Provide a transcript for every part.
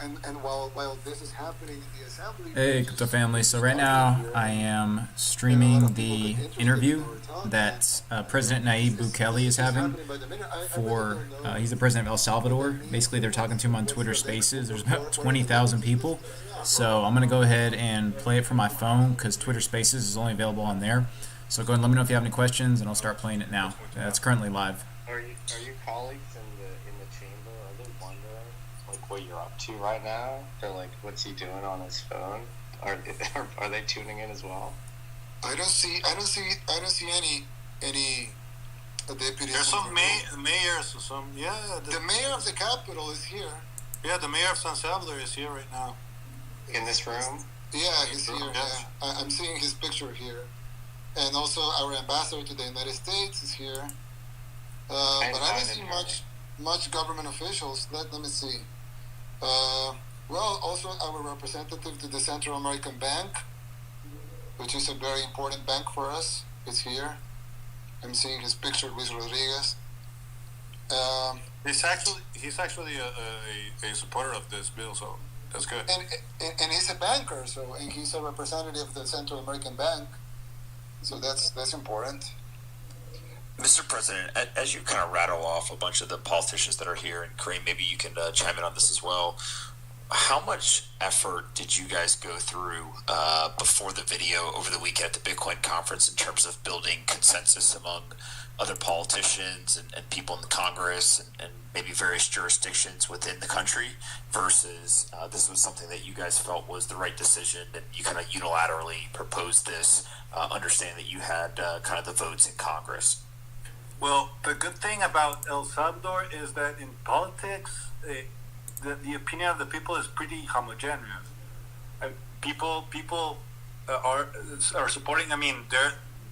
and while this is happening in the assembly, Hey, there's crypto just family. there's So just right audio now here, I am and a lot streaming of people the get interested in interview our talk, and that President Nayib Bukele is it's having happening by the minute. I really for, don't know he's the president of El what Salvador. that means. Basically, they're talking to him on What's Twitter the limit? Spaces. There's about What are the limits 20,000 of this? people. So I'm going to go ahead and play it from my phone because Twitter Spaces is only available on there. So go ahead and let me know if you have any questions, and I'll start playing it now. It's currently live. Are you colleagues in the chamber? Are they wondering like what you're up to right now? Or like what's he doing on his phone? Are they tuning in as well? I don't see any deputies. There's some mayors or some The mayor of the capital is here. Yeah, the mayor of San Salvador is here right now. In this room? Yeah, he's here. Yes. Yeah, I'm seeing his picture here, and also our ambassador to the United States is here. But I don't see much government officials. Let me see. Well, also our representative to the Central American Bank, which is a very important bank for us, is here. I'm seeing his picture, Luis Rodriguez. He's actually a supporter of this bill, so that's good. And he's a banker, and he's a representative of the Central American Bank, so that's important. Mr. President, as you kind of rattle off a bunch of the politicians that are here, and Kareem, maybe you can chime in on this as well. How much effort did you guys go through before the video over the weekend at the Bitcoin conference in terms of building consensus among other politicians and people in the Congress and maybe various jurisdictions within the country versus this was something that you guys felt was the right decision and you kind of unilaterally proposed this, understanding that you had kind of the votes in Congress? Well, the good thing about El Salvador is that in politics, the opinion of the people is pretty homogeneous. People are supporting. I mean,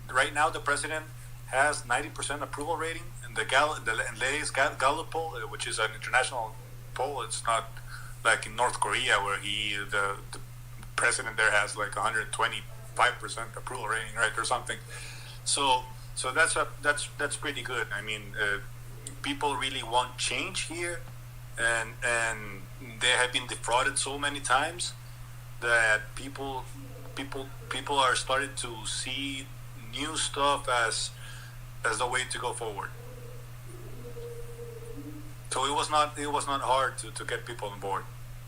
right now the president has 90% approval rating, and the latest Gallup poll, which is an international poll, it's not like in North Korea where the president there has like 125% approval rating, right, or something. So that's pretty good. I mean, people really want change here, and they have been defrauded so many times that people are starting to see new stuff as the way to go forward. So it was not hard to get people on board,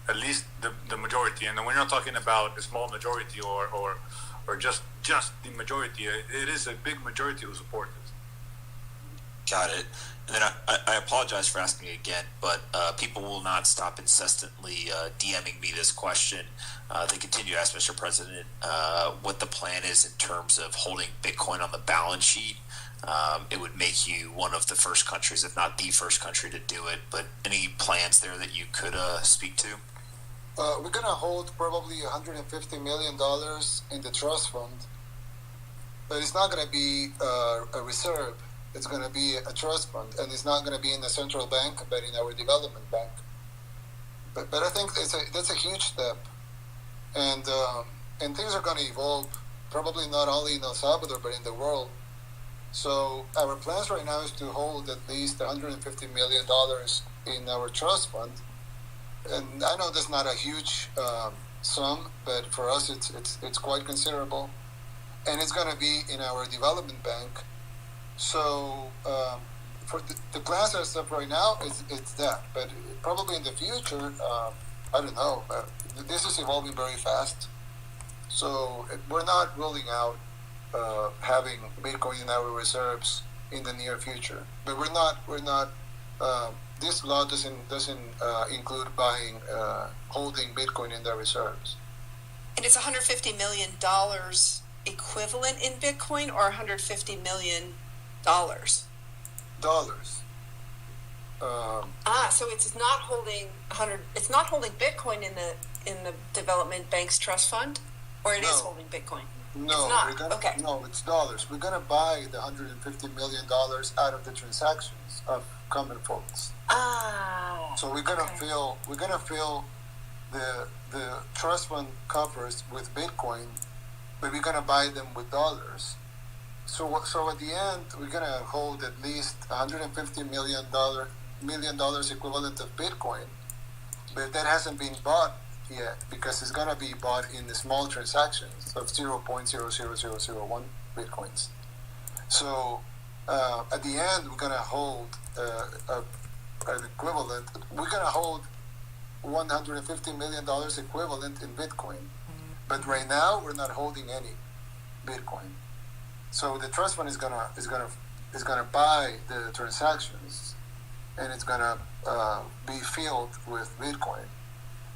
at least the majority. And we're not talking about a small majority or just the majority. It is a big majority who support this. Got it. And then I apologize for asking again, but people will not stop incessantly DMing me this question. They continue to ask Mr. President what the plan is in terms of holding Bitcoin on the balance sheet. It would make you one of the first countries, if not the first country, to do it. But any plans there that you could speak to? We're going to hold probably $150 million in the trust fund, but it's not going to be a reserve. It's going to be a trust fund, and it's not going to be in the central bank, but in our development bank. But I think that's a huge step, and things are going to evolve, probably not only in El Salvador, but in the world. So our plans right now is to hold at least $150 million in our trust fund. And I know that's not a huge sum, but for us it's quite considerable, and it's going to be in our development bank. So for the plans are set right now, it's that. But probably in the future, I don't know. This is evolving very fast, so we're not ruling out having Bitcoin in our reserves in the near future. But we're not. This law doesn't include holding Bitcoin in their reserves. And it's $150 million equivalent in Bitcoin, or $150 million? Dollars. So it's not holding It's not holding Bitcoin in the development bank's trust fund, or it is holding Bitcoin. No, it's not. No, it's dollars. We're gonna buy the $150 million out of the transactions of common folks. So we're gonna fill the trust fund coffers with Bitcoin, but we're gonna buy them with dollars. So at the end, we're gonna hold at least $150 million equivalent of Bitcoin, but that hasn't been bought yet because it's gonna be bought in the small transactions of 0.00001 bitcoins. So at the end, we're gonna hold an equivalent. We're gonna hold $150 million equivalent in Bitcoin, but right now we're not holding any Bitcoin. So the trust fund is gonna buy the transactions, and it's gonna be filled with Bitcoin.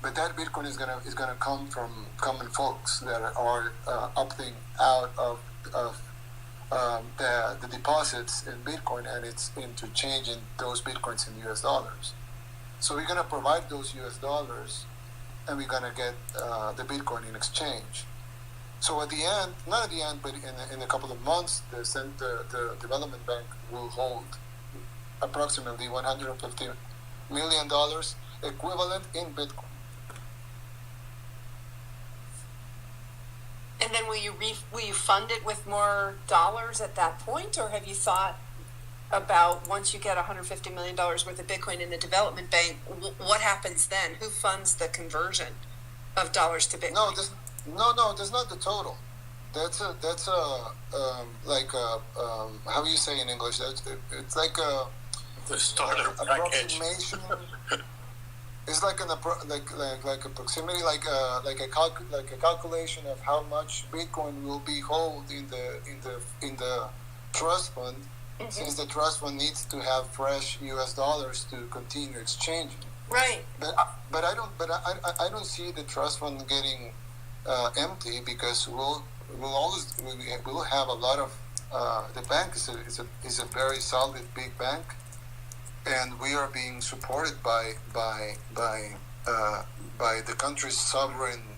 But that Bitcoin is gonna come from common folks that are opting out of the deposits in Bitcoin, and it's into changing those Bitcoins in US dollars. So we're gonna provide those US dollars, and we're gonna get the Bitcoin in exchange. So at the end, not at the end, but in a couple of months, the development bank will hold approximately $150 million equivalent in Bitcoin. And then will you fund it with more dollars at that point, or have you thought about once you get $150 million worth of Bitcoin in the development bank, what happens then? Who funds the conversion of dollars to Bitcoin? No, that's not the total. That's how do you say in English? It's like The starter package. approximation. It's like like a proximity, like a calculation of how much Bitcoin will be held in the trust fund, since the trust fund needs to have fresh U.S. dollars to continue exchanging. Right. But I don't see the trust fund getting empty, because we'll have a lot of the bank is a very solid big bank, and we are being supported by the country's sovereign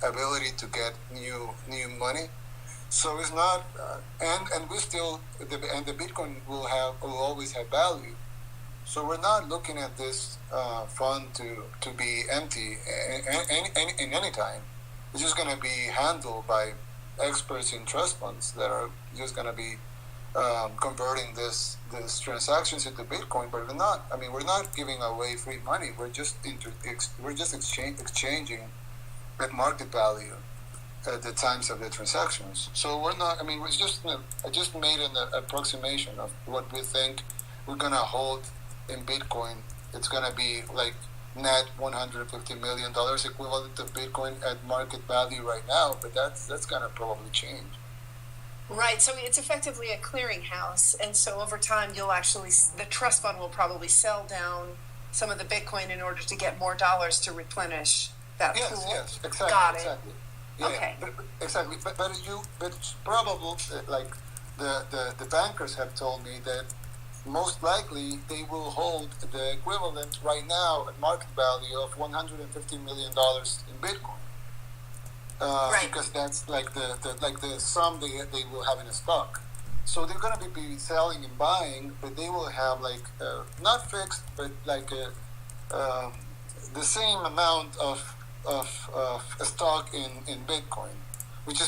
ability to get new money. So it's not, and we still the Bitcoin will always have value. So we're not looking at this fund to be empty in any time. It's just going to be handled by experts in trust funds that are just going to be converting these transactions into Bitcoin. But we're not. I mean, we're not giving away free money. We're just exchanging at market value at the times of the transactions. So we're not. I mean, I just made an approximation of what we think we're going to hold in Bitcoin. It's going to be like net $150 million equivalent of Bitcoin at market value right now, but that's going to probably change. Right, so it's effectively a clearinghouse, and so over time the trust fund will probably sell down some of the Bitcoin in order to get more dollars to replenish that pool. Yes, exactly. Got it. Exactly. Yeah, okay. Exactly, but it's probable, like the bankers have told me that most likely they will hold the equivalent right now at market value of $150 million in Bitcoin. Right. Because that's like the sum they will have in a stock. So they're going to be selling and buying, but they will have not fixed, but the same amount of stock in Bitcoin, which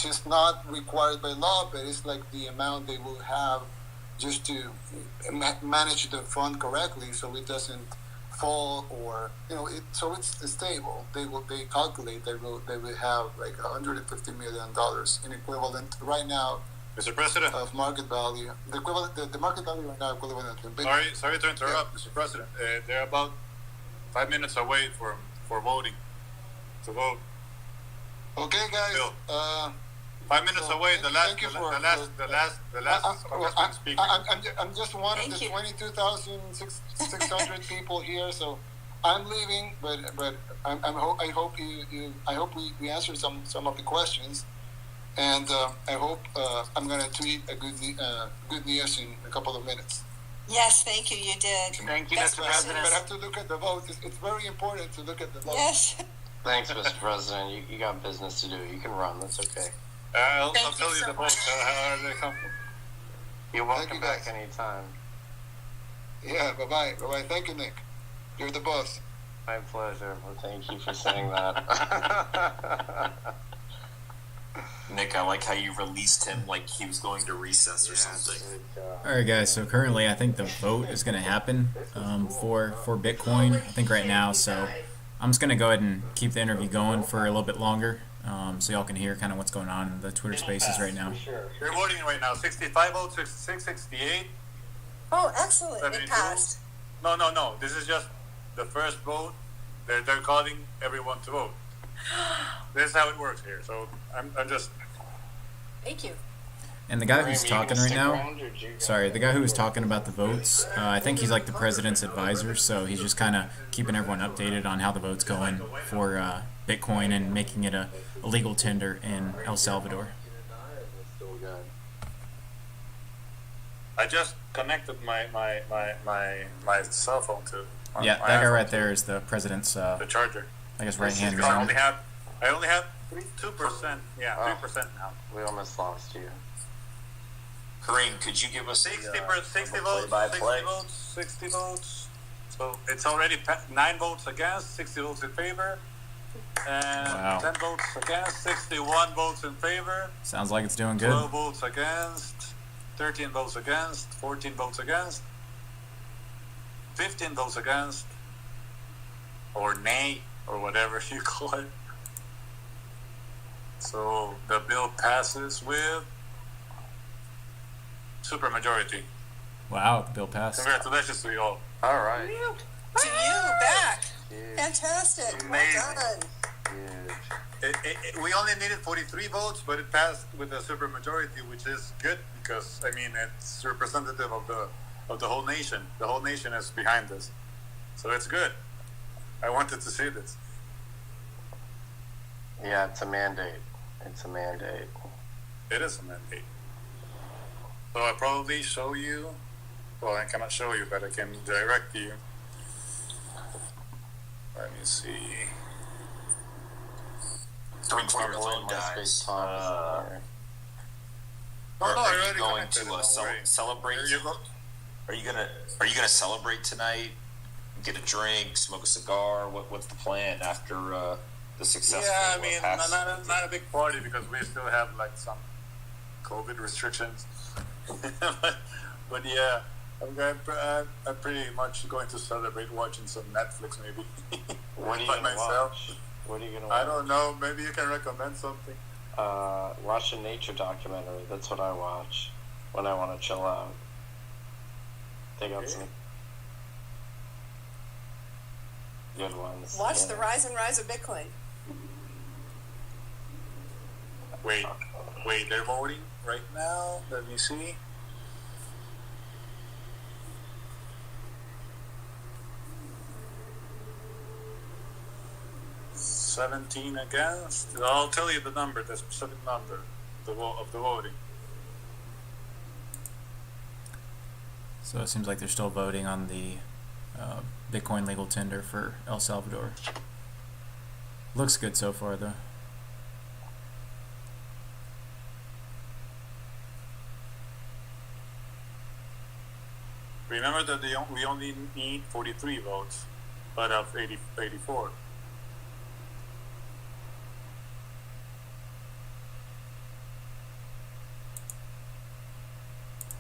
is not required by law, but it's like the amount they will have just to manage the fund correctly, so it doesn't fall, or so it's stable. They calculate they will have like $150 million in equivalent right now, Mr. President, of market value. The equivalent, the market value right now equivalent to Bitcoin. sorry to interrupt, Mr. President. They're about 5 minutes away for voting to vote. Okay, guys. Bill. 5 minutes away. The last speaker. I'm just one of the 22,600 people here, so I'm leaving. But I hope we answered some of the questions, and I hope I'm going to tweet a good news in a couple of minutes. Yes, thank you. You did. Thank you, That's Mr. what President. But I have to look at the vote. It's very important to look at the vote. Yes. Thanks, Mr. President. You got business to do. You can run. That's okay. I'll Thank tell you you so the votes. How they come from. You're welcome you, back guys. anytime. Yeah. Bye. Thank you, Nick. You're the boss. My pleasure. Well, thank you for saying that. Nick, I like how you released him like he was going to recess or something. All right, guys. So currently, I think the vote is going to happen for Bitcoin. I think right now. So I'm just going to go ahead and keep the interview going for a little bit longer, so y'all can hear kind of what's going on in the Twitter Spaces right now. They're voting right now. 65 votes, 66, 68. Oh, excellent. 72. It passed. No. This is just the first vote. They're calling everyone to vote. This is how it works here. So I'm just. Thank you. And the guy who's Graham, you talking gonna right stick now, around, or did you go? sorry, the guy who was talking about the votes, I think he's like the president's advisor, so he's just kind of keeping everyone updated on how the vote's going for Bitcoin and making it a legal tender in El Salvador. I just connected my cell phone to. Yeah, my that guy iPhone right to there is the president's, the charger. I guess, right-hand I man. only have 2%. Yeah, 3% now. We almost lost you. Kareem, could you give us 60 a votes, 60 votes, 60 votes. So it's already 9 votes against, 60 votes in favor, and Wow. 10 votes against, 61 votes in favor, Sounds like it's doing good. 12 votes against, 13 votes against, 14 votes against, 15 votes against, or nay, or whatever you call it. So the bill passes with supermajority. Wow, the bill passed. Congratulations to you all. All right. To you, back. Huge. Fantastic. Well Amazing. done. Huge. We only needed 43 votes, but it passed with a supermajority, which is good because it's representative of the whole nation. The whole nation is behind this, so it's good. I wanted to see this. Yeah, it's a mandate. It's a mandate. It is a mandate. So I'll probably show you. Well, I cannot show you, but I can direct you. Let me see. Kareem's Our doing his boy own, MySpace guys? Tom is in there. No, I Are you already going connected, to don't worry. celebrate? There you go. Are you gonna celebrate tonight? Get a drink, smoke a cigar. What's the plan after the successful Yeah, I mean, pass? not a big party because we still have like some COVID restrictions. but yeah, I'm pretty much going to celebrate watching some Netflix maybe. What are you By gonna myself. watch? What are you gonna watch? I don't know. Maybe you can recommend something. Watch a nature documentary. That's what I watch when I want to chill out. They got some good ones. Watch Yeah. the rise and rise of Bitcoin. Wait, they're voting right now. Let me see. $17 against. I'll tell you the number, the specific number of the voting. So it seems like they're still voting on the Bitcoin legal tender for El Salvador. Looks good so far, though. Remember that we only need 43 votes out of 84.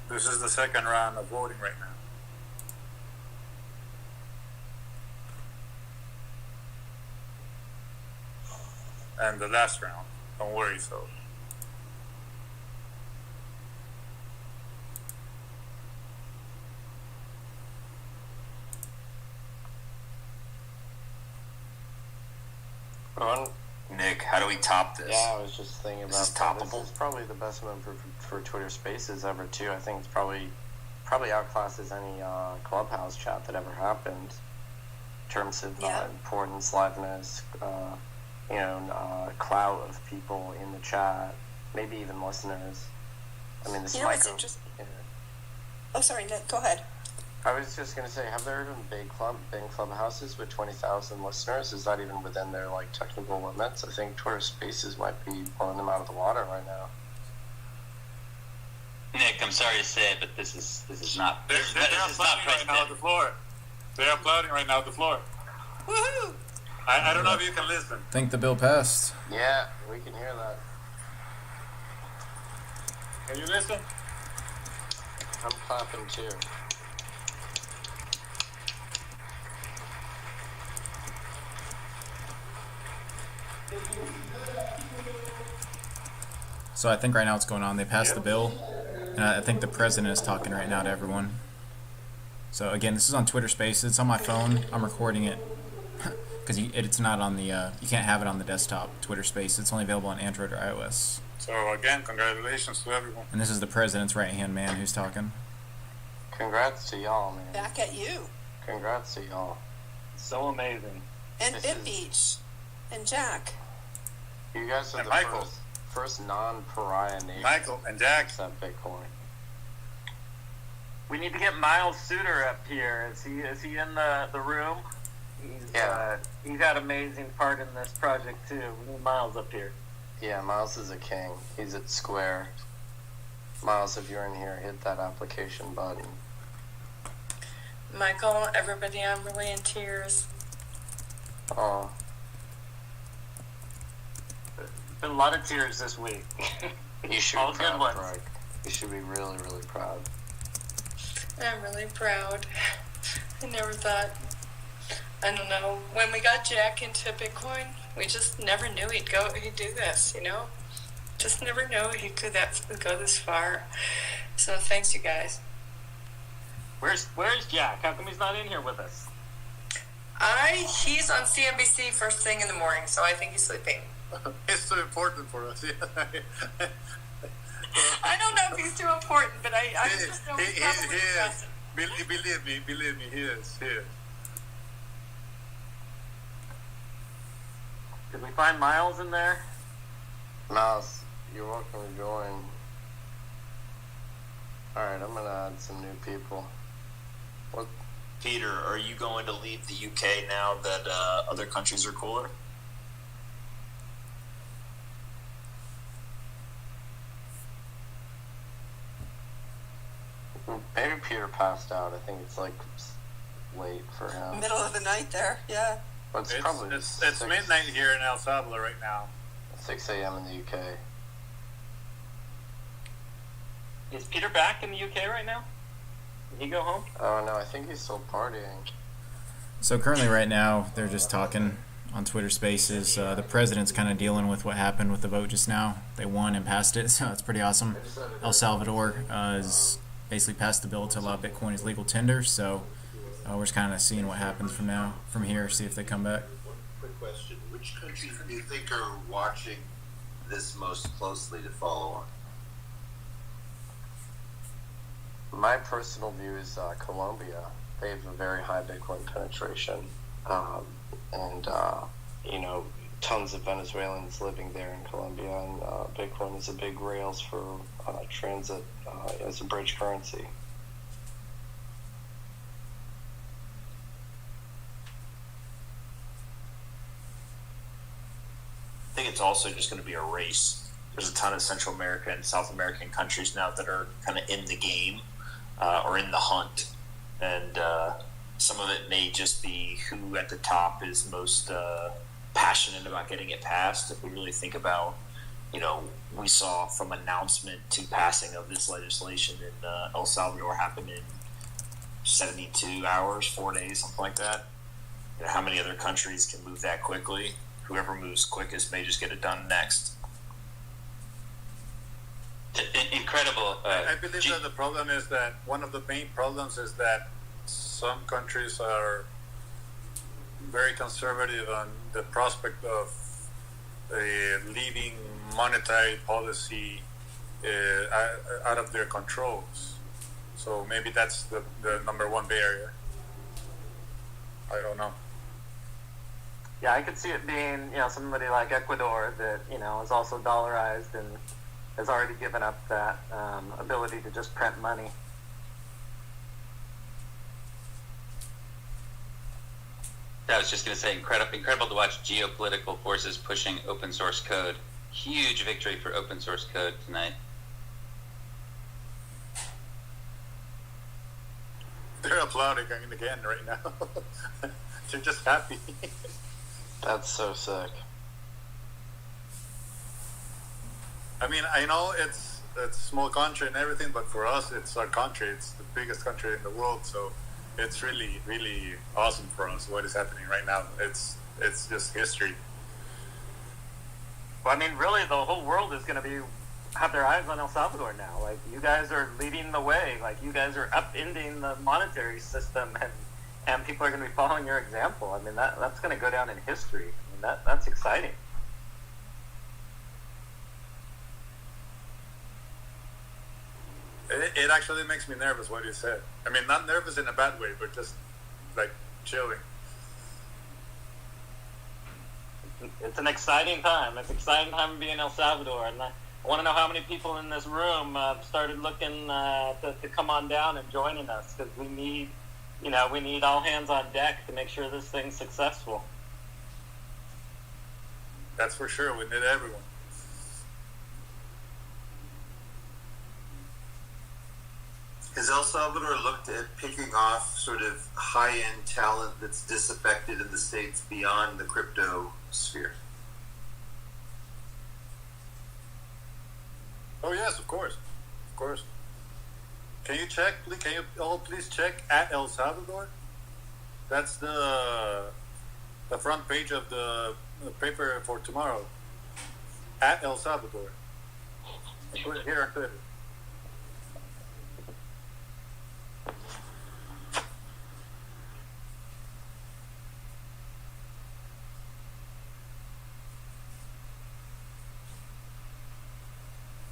This is the second round of voting right now. And the last round. Don't worry, so. Ron? Nick, how do we top this? Yeah, I was just thinking about This is that. toppable. This is probably the best one for Twitter Spaces ever too. I think it's probably outclasses any Clubhouse chat that ever happened in terms of Yeah. importance, liveness, clout of people in the chat, maybe even listeners. I mean, this You know what's micro. interesting? Yeah. Oh, sorry, Nick. Go ahead. I was just gonna say, have there been big clubhouses with 20,000 listeners? Is that even within their like technical limits? I think Twitter Spaces might be blowing them out of the water right now. Nick, I'm sorry to say it, but this is not. They're This is not applauding right now at the precedent. floor. They're applauding right now at the floor. Woohoo! I don't know if you can listen. I think the bill passed. Yeah, we can hear that. Can you listen? I'm clapping too. So I think right now what's going on, they passed the bill, and I think the president is talking right now to everyone. So again, this is on Twitter Spaces. It's on my phone. I'm recording it because it's not on the, you can't have it on the desktop, Twitter Space. It's only available on Android or iOS. So again, congratulations to everyone. And this is the president's right-hand man who's talking. Congrats to y'all, man. Back at you. Congrats to y'all. So amazing. And This Bit is- Beach. And Jack. You guys are And the Michael. first non-pariah nation Michael and Jack. to accept Bitcoin. We need to get Miles Suter up here. Is he in the room? He's got amazing part in this project too. We need Miles up here. Yeah, Miles is a king. He's at Square. Miles, if you're in here, hit that application button. Michael, everybody, I'm really in tears. Oh, There's been a lot of tears this week. you should All be good proud, ones. Greg. You should be really, really proud. I'm really proud. I never thought, I don't know, when we got Jack into Bitcoin, we just never knew he'd do this, you know? Just never knew he'd go this far. So thanks, you guys. Where's Jack? How come he's not in here with us? He's on CNBC first thing in the morning, so I think he's sleeping. It's so important for us. I don't know if he's too important, but I just know he's probably is. impressive. Believe me, he is. Did we find Miles in there? Miles, you're welcome to join. Alright, I'm gonna add some new people. What? Peter, are you going to leave the UK now that other countries are cooler? Maybe Peter passed out. I think it's like late for him. Middle of the night there. Yeah. But it's It's probably it's 6 midnight here in El Salvador right now. 6 a.m. in the UK. Is Peter back in the UK right now? Did he go home? Oh no, I think he's still partying. So currently right now, they're just talking on Twitter Spaces. The president's kind of dealing with what happened with the vote just now. They won and passed it, so it's pretty awesome. El Salvador has basically passed the bill to allow Bitcoin as legal tender, so we're just kind of seeing what happens from here, see if they come back. One quick question. Which countries do you think are watching this most closely to follow on? My personal view is Colombia. They have a very high Bitcoin penetration, and tons of Venezuelans living there in Colombia, and Bitcoin is a big rails for transit as a bridge currency. I think it's also just going to be a race. There's a ton of Central America and South American countries now that are kind of in the game or in the hunt. And some of it may just be who at the top is most passionate about getting it passed. If we really think about, we saw from announcement to passing of this legislation in El Salvador happen in 72 hours, 4 days, something like that. How many other countries can move that quickly? Whoever moves quickest may just get it done next. Incredible. I believe that the problem is that one of the main problems is that some countries are very conservative on the prospect of leaving monetary policy out of their controls. So maybe that's the number one barrier. I don't know. Yeah, I could see it being, somebody like Ecuador that, is also dollarized and has already given up that ability to just print money. I was just going to say, incredible to watch geopolitical forces pushing open source code. Huge victory for open source code tonight. They're applauding again right now. They're just happy. That's so sick. I mean, I know it's it's a small country and everything, but for us, it's our country. It's the biggest country in the world, so it's really, really awesome for us what is happening right now. It's just history. Well, I mean, really, the whole world is going to have their eyes on El Salvador now. Like, you guys are leading the way. Like, you guys are upending the monetary system, and people are going to be following your example. I mean, that's going to go down in history. I mean, that's exciting. It actually makes me nervous what you said. I mean, not nervous in a bad way, but just like chilling. It's an exciting time. It's an exciting time to be in El Salvador, and I want to know how many people in this room started looking to come on down and joining us, because we need all hands on deck to make sure this thing's successful. That's for sure. We need everyone. Has El Salvador looked at picking off sort of high-end talent that's disaffected in the States beyond the crypto sphere? Oh yes, of course. Can you check? Can you all please check at El Salvador? That's the front page of the paper for tomorrow. At El Salvador. I put it here on Twitter.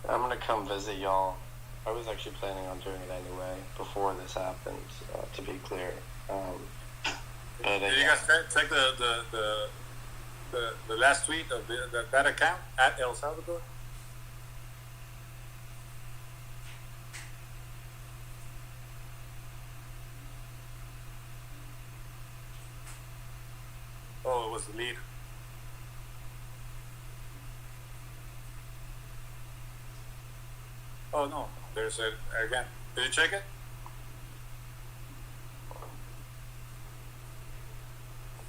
I'm gonna come visit y'all. I was actually planning on doing it anyway before this happened. To be clear, did you guys check the last tweet of that account at El Salvador? Oh, it was the lead. Oh no, there's it again. Did you check it?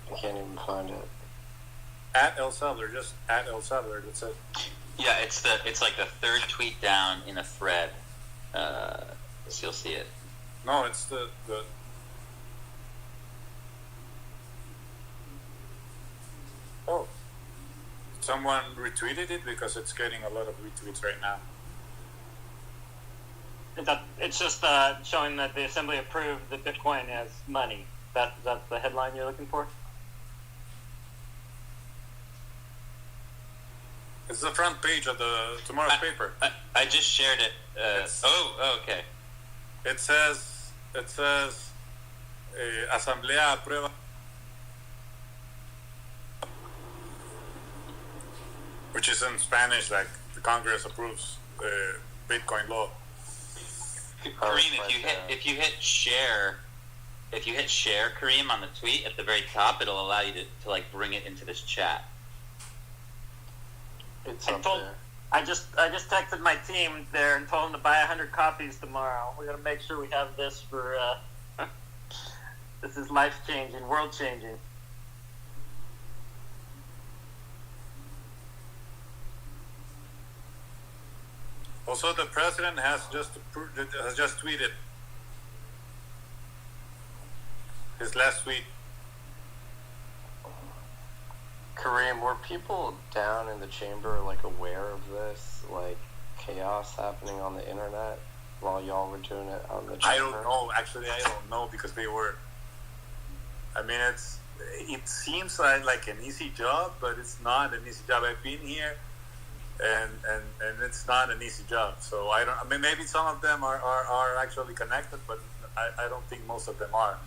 I can't even find it. At El Salvador, just at El Salvador. That's it. Yeah, it's like the third tweet down in a thread. So you'll see it. No, it's the. Oh, someone retweeted it because it's getting a lot of retweets right now. It's just showing that the assembly approved that Bitcoin as money. That's the headline you're looking for? It's the front page of the tomorrow's paper. I just shared it. Okay. It says Asamblea aprueba. Which is in Spanish, like the Congress approves the Bitcoin law. Kareem, if you hit share, Kareem, on the tweet at the very top, it'll allow you to like bring it into this chat. It's up there. I just texted my team there and told them to buy 100 copies tomorrow. We're gonna make sure we have this for. This is life changing, world changing. Also, the president has just tweeted his last tweet. Kareem, were people down in the chamber like aware of this, like chaos happening on the internet while y'all were doing it on the chamber? I don't know. Actually, I don't know because they were. I mean, it seems like an easy job, but it's not an easy job. I've been here. And it's not an easy job. So I mean, maybe some of them are actually connected, but I don't think most of them are.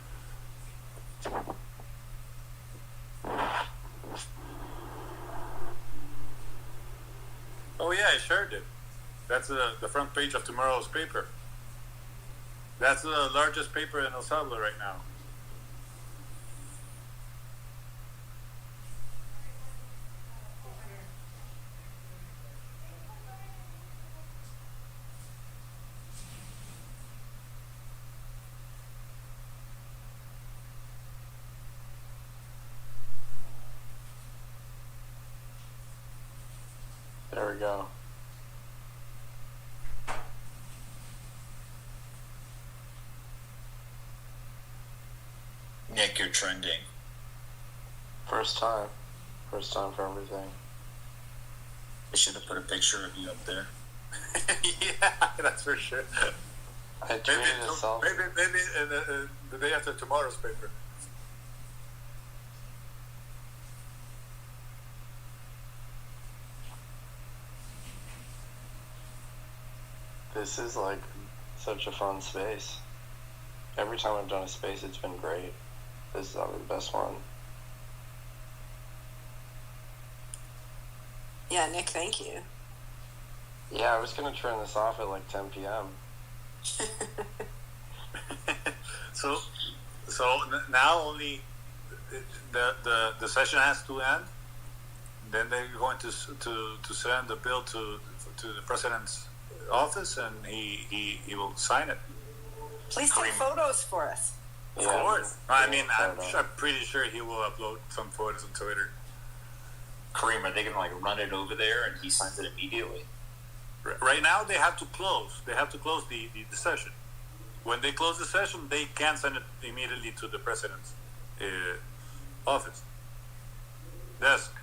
Oh yeah, I shared it. That's the front page of tomorrow's paper. That's the largest paper in El Salvador right now. There we go. Nick, you're trending. First time for everything. I should have put a picture of you up there. Yeah, that's for sure. I tweeted a selfie. Maybe the day after tomorrow's paper. This is like such a fun space. Every time I've done a space, it's been great. This is the best one. Yeah, Nick, thank you. Yeah, I was gonna turn this off at like 10 p.m. So now only the session has to end. Then they're going to send the bill to the president's office, and he will sign it. Please take photos for us. Of course. I mean, I'm pretty sure he will upload some photos on Twitter. Kareem, are they going to like run it over there and he signs it immediately? Right now, they have to close. They have to close the session. When they close the session, they can send it immediately to the president's office desk.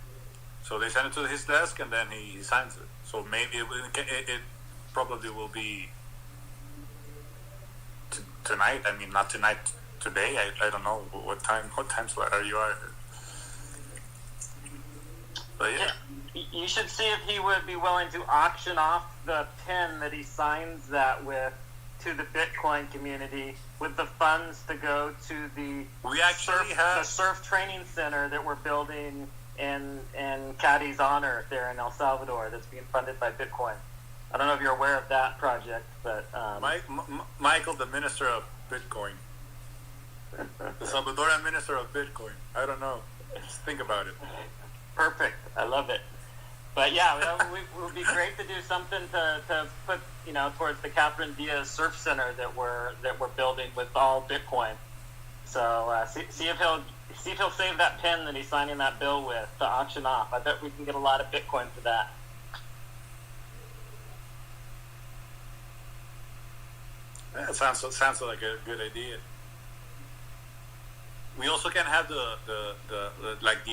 So they send it to his desk, and then he signs it. So maybe it probably will be tonight. I mean, not tonight. Today, I don't know what time slot you are. But yeah. You should see if he would be willing to auction off the pin that he signs that with to the Bitcoin community with the funds to go to the surf training center that we're building in Caddy's honor there in El Salvador that's being funded by Bitcoin. I don't know if you're aware of that project, but Michael, the minister of Bitcoin, the Salvadoran minister of Bitcoin. I don't know. Just think about it. Perfect. I love it. But yeah, it would be great to do something to put towards the Catherine Diaz Surf Center that we're building with all Bitcoin. So see if he'll save that pin that he's signing that bill with to auction off. I bet we can get a lot of Bitcoin for that. That sounds like a good idea. We also can have the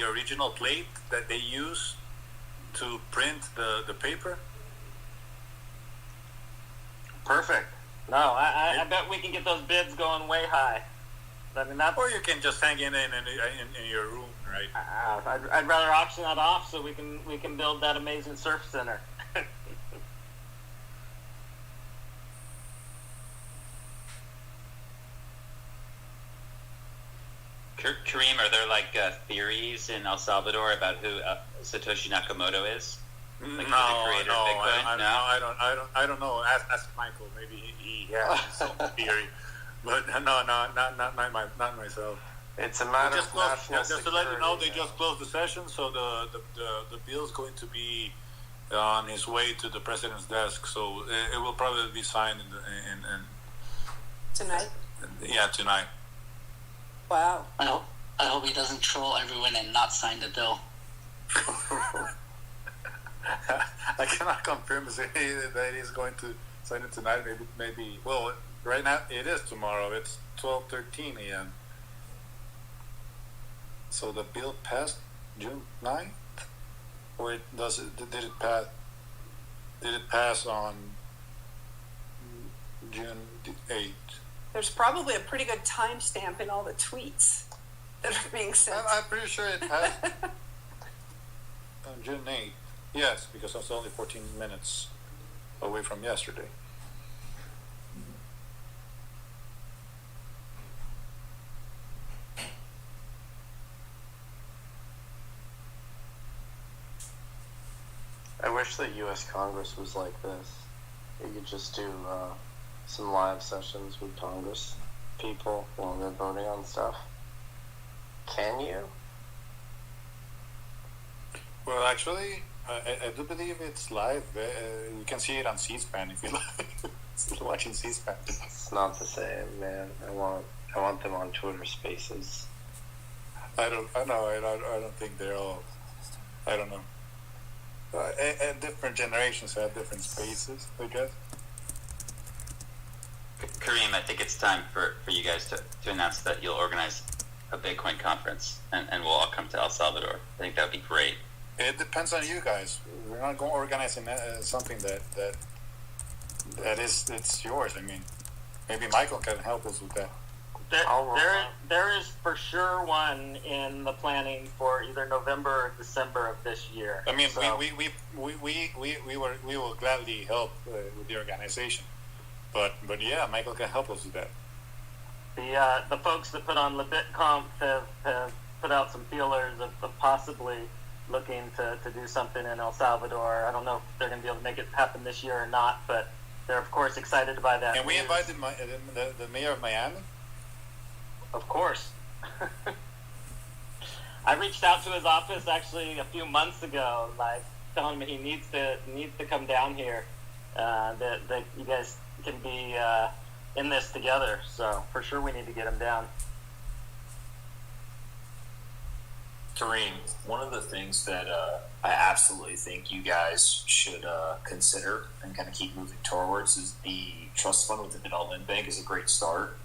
original plate that they use to print the paper. Perfect. No, I bet we can get those bids going way high. I mean, or you can just hang it in your room, right? I'd rather auction that off so we can build that amazing surf center. Kareem, are there like theories in El Salvador about who Satoshi Nakamoto is? Like No, I don't know. Ask Michael. Maybe he has some theory, but no, not myself. It's a matter of national just to let you know, they just closed the session, so the bill is going to be on his way to the president's desk. So it will probably be signed in Tonight? Yeah, tonight. Wow. I hope he doesn't troll everyone and not sign the bill. I cannot confirm that he's going to sign it tonight. Maybe. Well, right now it is tomorrow. It's 12:13 a.m. So the bill passed June 9th, or did it pass? Did it pass on June 8th? There's probably a pretty good timestamp in all the tweets that are being sent. I'm pretty sure it passed on June 8th. Yes, because I was only 14 minutes away from yesterday. I wish the U.S. Congress was like this. You could just do some live sessions with Congress people while they're voting on stuff. Can you? Well, actually, I do believe it's live. You can see it on C-SPAN if you like. Still watching C-SPAN. It's not the same, man. I want them on Twitter Spaces. I don't think they're all. I don't know. Different generations have different spaces, I guess. Kareem, I think it's time for you guys to announce that you'll organize a Bitcoin conference, and we'll all come to El Salvador. I think that would be great. It depends on you guys. We're not going to organize something that it's yours. I mean, maybe Michael can help us with that. There is for sure one in the planning for either November or December of this year. I mean, so, we will gladly help with the organization, but yeah, Michael can help us with that. The folks that put on LeBitConf have put out some feelers of possibly looking to do something in El Salvador. I don't know if they're going to be able to make it happen this year or not, but they're of course excited by that. And we invited the mayor of Miami. Of course. I reached out to his office actually a few months ago, like telling him he needs to come down here. That you guys can be in this together. So for sure we need to get him down. Kareem, one of the things that I absolutely think you guys should consider and kind of keep moving towards is the trust fund with the development bank is a great start,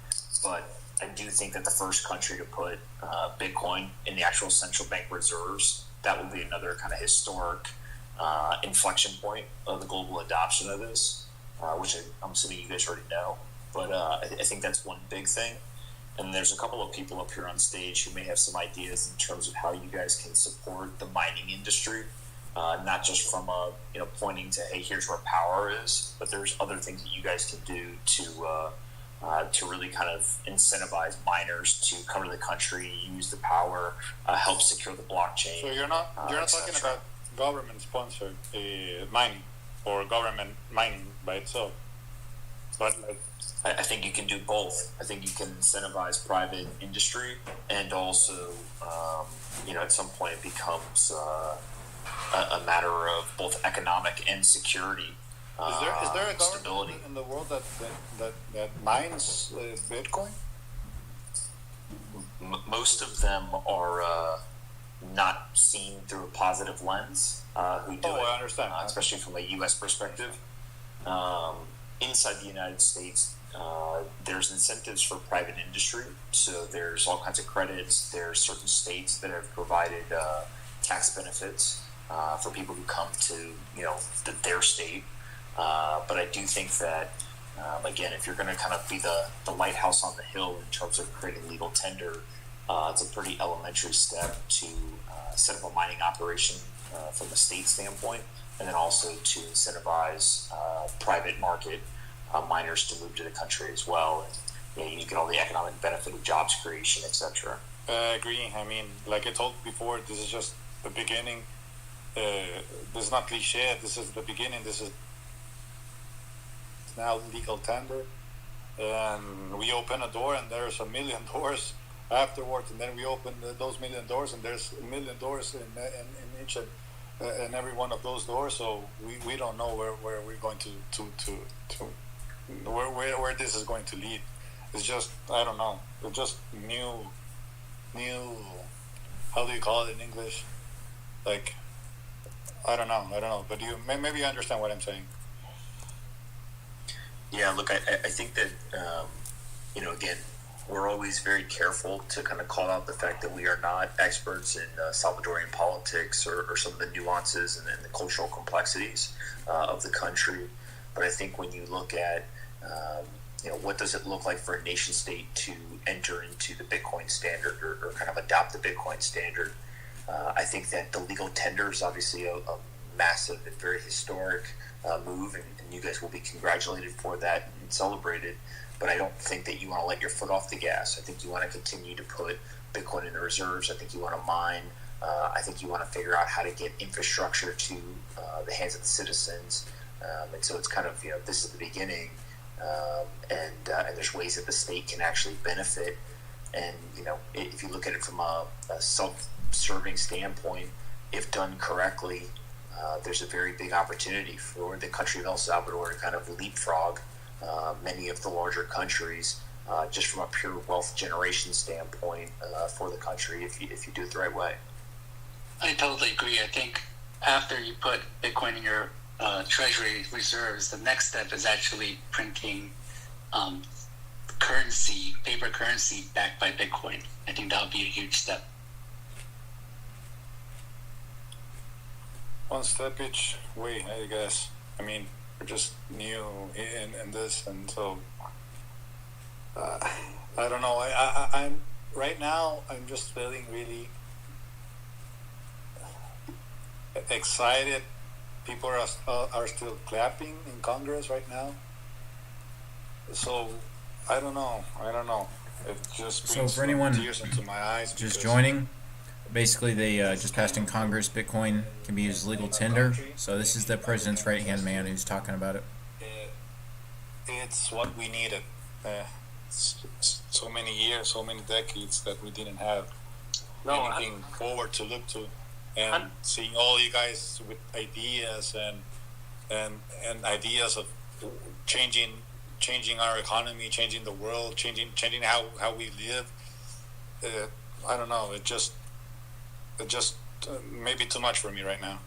but I do think that the first country to put Bitcoin in the actual central bank reserves, that will be another kind of historic inflection point of the global adoption of this, which I'm assuming you guys already know. But I think that's one big thing. And there's a couple of people up here on stage who may have some ideas in terms of how you guys can support the mining industry, not just from pointing to, hey, here's where power is, but there's other things that you guys can do to really kind of incentivize miners to come to the country, use the power, help secure the blockchain. So you're not talking about government-sponsored mining or government mining by itself, but like. I think you can do both. I think you can incentivize private industry, and also, at some point it becomes a matter of both economic and security. Is there a stability government in the world that mines Bitcoin? Most of them are not seen through a positive lens. Who do it? I understand. Especially from a U.S. perspective. Inside the United States, there's incentives for private industry. So there's all kinds of credits. There's certain states that have provided tax benefits for people who come to their state. But I do think that again, if you're going to kind of be the lighthouse on the hill in terms of creating legal tender, it's a pretty elementary step to set up a mining operation from a state standpoint, and then also to incentivize private market miners to move to the country as well. And you get all the economic benefit of jobs creation, etc. Agree. I mean, like I told before, this is just the beginning. This is not cliche. This is the beginning. This is now legal tender, and we open a door, and there's a million doors afterwards, and then we open those million doors, and there's a million doors in each and every one of those doors. So we don't know where we're going to where this is going to lead. It's just, I don't know. It's just new. How do you call it in English? Like, I don't know. But maybe you understand what I'm saying. Yeah, look, I think that again, we're always very careful to kind of call out the fact that we are not experts in Salvadorian politics or some of the nuances and the cultural complexities of the country. But I think when you look at, what does it look like for a nation state to enter into the Bitcoin standard or kind of adopt the Bitcoin standard, I think that the legal tender is obviously a massive and very historic move, and you guys will be congratulated for that and celebrated. But I don't think that you want to let your foot off the gas. I think you want to continue to put Bitcoin in the reserves. I think you want to mine. I think you want to figure out how to get infrastructure to the hands of the citizens. And so it's kind of, this is the beginning. And there's ways that the state can actually benefit. And, if you look at it from a self-serving standpoint, if done correctly, there's a very big opportunity for the country of El Salvador to kind of leapfrog many of the larger countries, just from a pure wealth generation standpoint for the country, if you do it the right way. I totally agree. I think after you put Bitcoin in your treasury reserves, the next step is actually printing currency, paper currency backed by Bitcoin. I think that would be a huge step. One step each way, I guess. I mean, we're just new in this, and so I don't know. I'm right now. I'm just feeling really excited. People are still clapping in Congress right now. So I don't know. It just brings for anyone tears into my eyes. just joining, basically they just passed in Congress Bitcoin can be used as legal tender. So this is the president's right-hand man who's talking about it. It's what we needed. So many years, so many decades that we didn't have anything forward to look to, and seeing all you guys with ideas and ideas of changing our economy, changing the world, changing how we live. I don't know. It just maybe too much for me right now.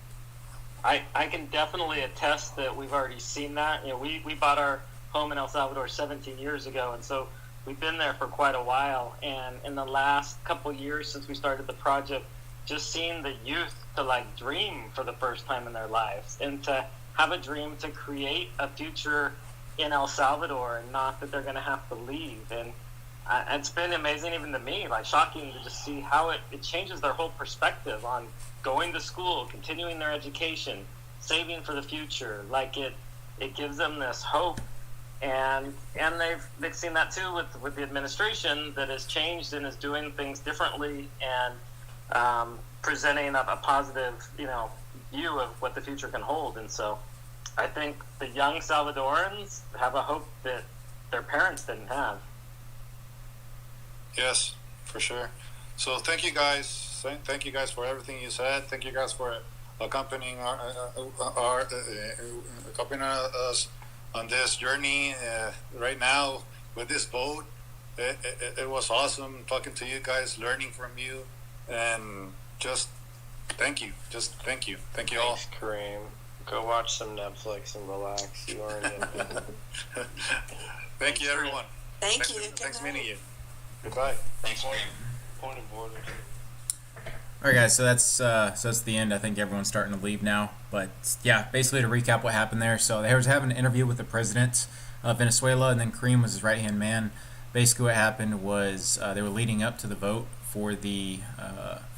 I can definitely attest that we've already seen that. You know, we bought our home in El Salvador 17 years ago, and so we've been there for quite a while. And in the last couple of years since we started the project, just seeing the youth to like dream for the first time in their lives and to have a dream to create a future in El Salvador, and not that they're going to have to leave. And it's been amazing even to me, like shocking to just see how it changes their whole perspective on going to school, continuing their education, saving for the future. Like it gives them this hope. And they've seen that too with the administration that has changed and is doing things differently and presenting a positive, view of what the future can hold. And so I think the young Salvadorans have a hope that their parents didn't have. Yes, for sure. So thank you guys. Thank you guys for everything you said. Thank you guys for accompanying accompanying us on this journey right now with this boat. It was awesome talking to you guys, learning from you, and just thank you. Thank you all. Thanks, Kareem. Go watch some Netflix and relax. You already Thank you, everyone. Thank you. Thanks meeting you. Goodbye. Thanks, Kareem. point of order. All right, guys. So that's the end. I think everyone's starting to leave now. But yeah, basically to recap what happened there. So they was having an interview with the president of Venezuela, and then Kareem was his right-hand man. Basically, what happened was they were leading up to the vote for the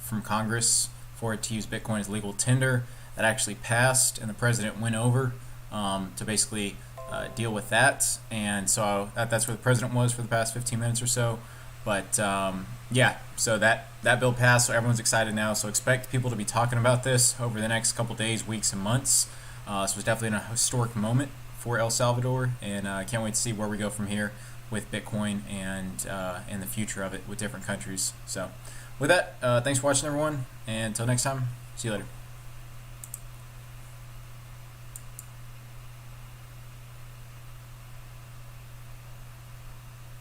from Congress for it to use Bitcoin as legal tender. That actually passed, and the president went over to basically deal with that. And so that's where the president was for the past 15 minutes or so. But yeah, so that bill passed, so everyone's excited now. So expect people to be talking about this over the next couple days, weeks, and months. So it's definitely a historic moment for El Salvador, and I can't wait to see where we go from here with Bitcoin and the future of it with different countries. So with that, thanks for watching, everyone, and until next time, see you later.